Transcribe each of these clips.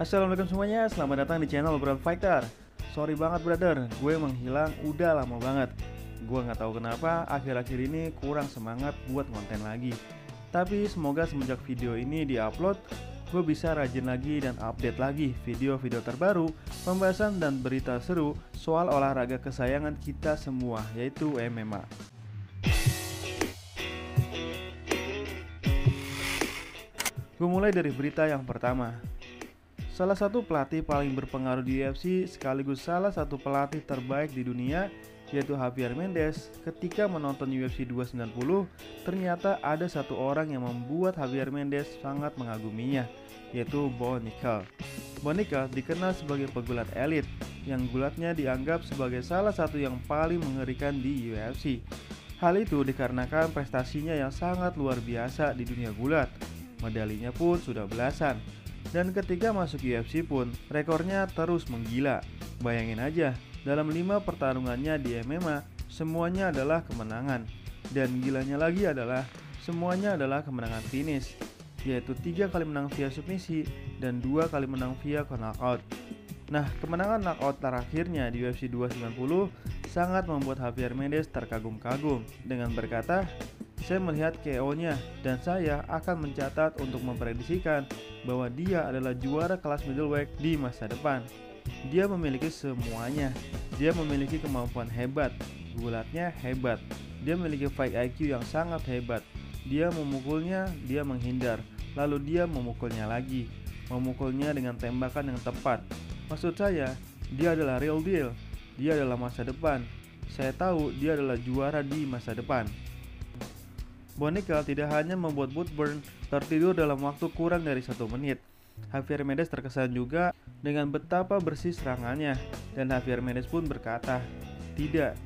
Assalamualaikum semuanya, selamat datang di channel Berat Fighter. Sorry banget brother, gue menghilang udah lama banget. Gue nggak tahu kenapa akhir-akhir ini kurang semangat buat konten lagi. Tapi semoga semenjak video ini diupload, gue bisa rajin lagi dan update lagi video-video terbaru, pembahasan dan berita seru soal olahraga kesayangan kita semua, yaitu MMA. Gue mulai dari berita yang pertama. Salah satu pelatih paling berpengaruh di UFC sekaligus salah satu pelatih terbaik di dunia, yaitu Javier Mendez, ketika menonton UFC 290, ternyata ada satu orang yang membuat Javier Mendez sangat mengaguminya, yaitu Bo Nickal. Bo Nickal dikenal sebagai pegulat elit, yang gulatnya dianggap sebagai salah satu yang paling mengerikan di UFC. Hal itu dikarenakan prestasinya yang sangat luar biasa di dunia gulat. Medalinya pun sudah belasan. Dan ketika masuk UFC pun, rekornya terus menggila. Bayangin aja, dalam 5 pertarungannya di MMA, semuanya adalah kemenangan. Dan gilanya lagi adalah, semuanya adalah kemenangan finish, yaitu 3 kali menang via submisi dan 2 kali menang via knockout. Nah, kemenangan knockout terakhirnya di UFC 290 sangat membuat Javier Mendez terkagum-kagum dengan berkata, "Saya melihat KO-nya dan saya akan mencatat untuk memprediksikan bahwa dia adalah juara kelas middleweight di masa depan. Dia memiliki semuanya. Dia memiliki kemampuan hebat, gulatnya hebat. Dia memiliki fight IQ yang sangat hebat. Dia memukulnya, dia menghindar, lalu dia memukulnya lagi. Memukulnya dengan tembakan yang tepat. Maksud saya, dia adalah real deal. Dia adalah masa depan. Saya tahu dia adalah juara di masa depan." Bo Nickal tidak hanya membuat Woodburn tertidur dalam waktu kurang dari 1 menit. Javier Mendez terkesan juga dengan betapa bersih serangannya, dan Javier Mendez pun berkata, "Tidak,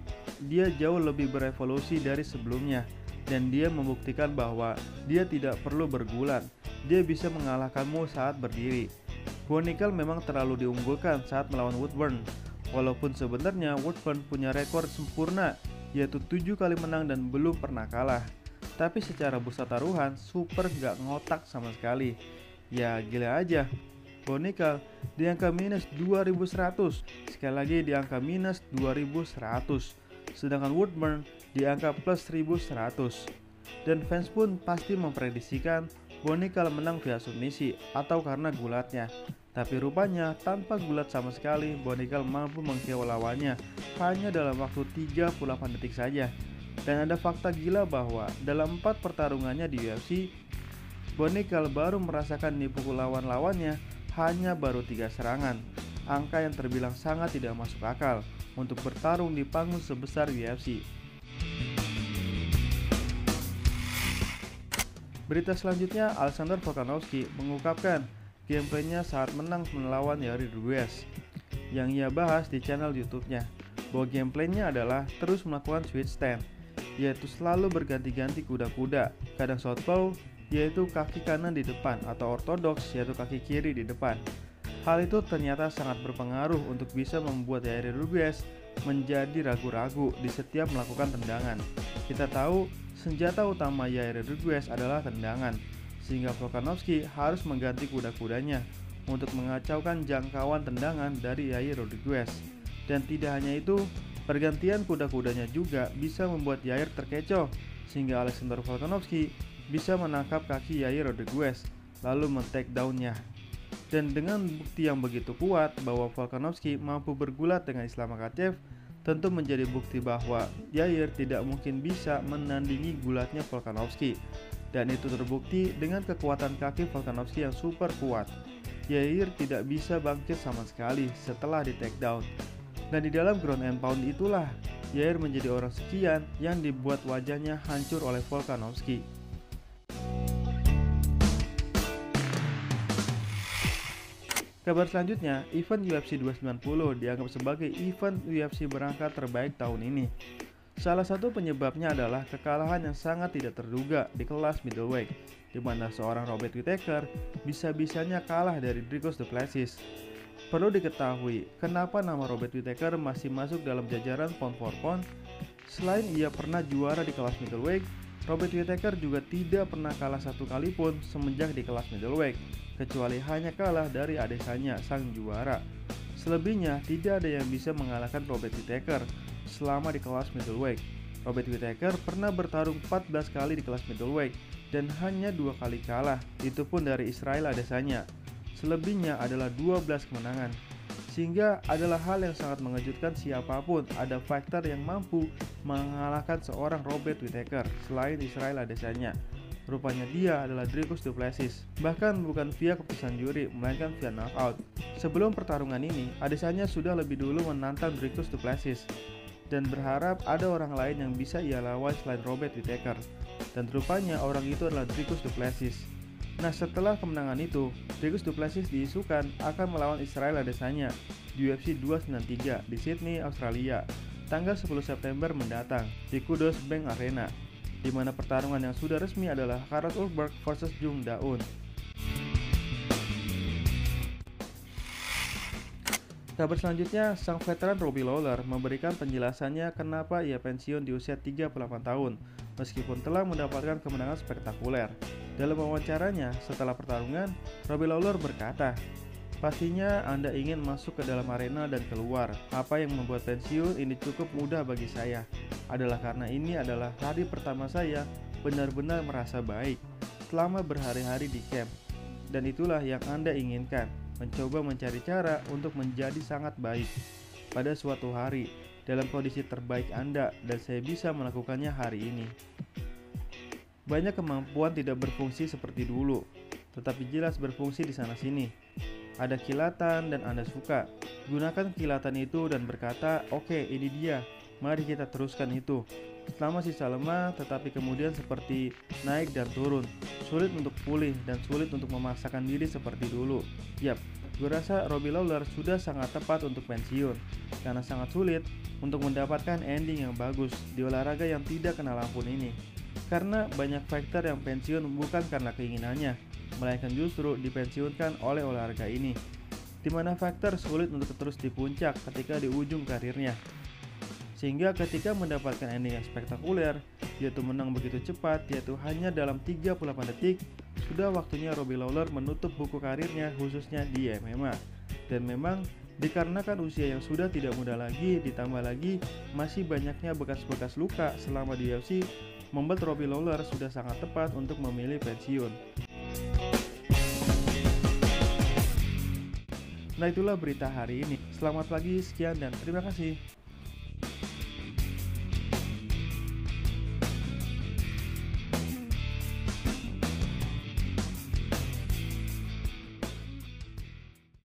dia jauh lebih berevolusi dari sebelumnya, dan dia membuktikan bahwa dia tidak perlu bergulat. Dia bisa mengalahkanmu saat berdiri." Bo Nickal memang terlalu diunggulkan saat melawan Woodburn, walaupun sebenarnya Woodburn punya rekor sempurna, yaitu 7 kali menang dan belum pernah kalah. Tapi secara bursa taruhan, Super gak ngotak sama sekali. Ya gila aja. Bo Nickal di angka minus 2100, sekali lagi di angka minus 2100. Sedangkan Woodburn di angka plus 1100. Dan fans pun pasti memprediksikan Bo Nickal menang via submisi atau karena gulatnya. Tapi rupanya tanpa gulat sama sekali, Bo Nickal mampu meng-KO lawannya hanya dalam waktu 38 detik saja. Dan ada fakta gila bahwa dalam 4 pertarungannya di UFC, Bo Nickal baru merasakan dipukul lawan-lawannya hanya baru 3 serangan. Angka yang terbilang sangat tidak masuk akal untuk bertarung di panggung sebesar UFC. Berita selanjutnya, Alexander Volkanovski mengungkapkan gameplaynya saat menang melawan Yair Rodriguez. Yang ia bahas di channel YouTube-nya, bahwa gameplaynya adalah terus melakukan switch stand, yaitu selalu berganti-ganti kuda-kuda, kadang southpaw, yaitu kaki kanan di depan, atau orthodox, yaitu kaki kiri di depan. Hal itu ternyata sangat berpengaruh untuk bisa membuat Yair Rodriguez menjadi ragu-ragu di setiap melakukan tendangan. Kita tahu senjata utama Yair Rodriguez adalah tendangan, sehingga Volkanovski harus mengganti kuda-kudanya untuk mengacaukan jangkauan tendangan dari Yair Rodriguez. Dan tidak hanya itu, pergantian kuda-kudanya juga bisa membuat Yair terkecoh, sehingga Alexander Volkanovski bisa menangkap kaki Yair Rodriguez lalu men-take down-nya. Dan dengan bukti yang begitu kuat bahwa Volkanovski mampu bergulat dengan Islam Makhachev, tentu menjadi bukti bahwa Yair tidak mungkin bisa menandingi gulatnya Volkanovski. Dan itu terbukti dengan kekuatan kaki Volkanovski yang super kuat. Yair tidak bisa bangkit sama sekali setelah di take down. Dan di dalam ground and pound itulah Yair menjadi orang sekian yang dibuat wajahnya hancur oleh Volkanovski. Kabar selanjutnya, event UFC 290 dianggap sebagai event UFC berangkat terbaik tahun ini. Salah satu penyebabnya adalah kekalahan yang sangat tidak terduga di kelas middleweight, di mana seorang Robert Whittaker bisa-bisanya kalah dari Dricus Du Plessis. Perlu diketahui, kenapa nama Robert Whittaker masih masuk dalam jajaran pound for pound? Selain ia pernah juara di kelas middleweight, Robert Whittaker juga tidak pernah kalah satu kali pun semenjak di kelas middleweight, kecuali hanya kalah dari Adesanya, sang juara. Selebihnya, tidak ada yang bisa mengalahkan Robert Whittaker selama di kelas middleweight. Robert Whittaker pernah bertarung 14 kali di kelas middleweight dan hanya 2 kali kalah, itu pun dari Israel Adesanya. Selebihnya adalah 12 kemenangan. Sehingga adalah hal yang sangat mengejutkan siapapun ada fighter yang mampu mengalahkan seorang Robert Whittaker selain Israel Adesanya. Rupanya dia adalah Dricus Du Plessis, bahkan bukan via keputusan juri, melainkan via knockout. Sebelum pertarungan ini, Adesanya sudah lebih dulu menantang Dricus Du Plessis dan berharap ada orang lain yang bisa ia lawan selain Robert Whittaker. Dan rupanya orang itu adalah Dricus Du Plessis. Nah, setelah kemenangan itu, Dricus Du Plessis diisukan akan melawan Israel Adesanya di UFC 293 di Sydney, Australia, tanggal 10 September mendatang di Kudos Bank Arena, di mana pertarungan yang sudah resmi adalah Carlos Ulberg vs Jung Da-un. Kabar selanjutnya, sang veteran Robbie Lawler memberikan penjelasannya kenapa ia pensiun di usia 38 tahun, meskipun telah mendapatkan kemenangan spektakuler. Dalam wawancaranya setelah pertarungan, Robbie Lawler berkata, "Pastinya Anda ingin masuk ke dalam arena dan keluar. Apa yang membuat pensiun ini cukup mudah bagi saya adalah karena ini adalah hari pertama saya benar-benar merasa baik selama berhari-hari di camp. Dan itulah yang Anda inginkan, mencoba mencari cara untuk menjadi sangat baik pada suatu hari dalam kondisi terbaik Anda, dan saya bisa melakukannya hari ini. Banyak kemampuan tidak berfungsi seperti dulu, tetapi jelas berfungsi di sana-sini. Ada kilatan dan Anda suka. Gunakan kilatan itu dan berkata, oke, ini dia, mari kita teruskan itu. Selama sisa lemah, tetapi kemudian seperti naik dan turun. Sulit untuk pulih dan sulit untuk memaksakan diri seperti dulu. Yap, gue rasa Robbie Lawler sudah sangat tepat untuk pensiun, karena sangat sulit untuk mendapatkan ending yang bagus di olahraga yang tidak kenal ampun ini. Karena banyak fighter yang pensiun bukan karena keinginannya, melainkan justru dipensiunkan oleh olahraga ini, di mana fighter sulit untuk terus di puncak ketika di ujung karirnya. Sehingga ketika mendapatkan ending yang spektakuler, yaitu menang begitu cepat, yaitu hanya dalam 38 detik, sudah waktunya Robbie Lawler menutup buku karirnya khususnya di MMA. Dan memang dikarenakan usia yang sudah tidak muda lagi, ditambah lagi masih banyaknya bekas-bekas luka selama di UFC, membuat Robbie Lawler sudah sangat tepat untuk memilih pensiun. Nah, itulah berita hari ini. Selamat pagi, sekian dan terima kasih.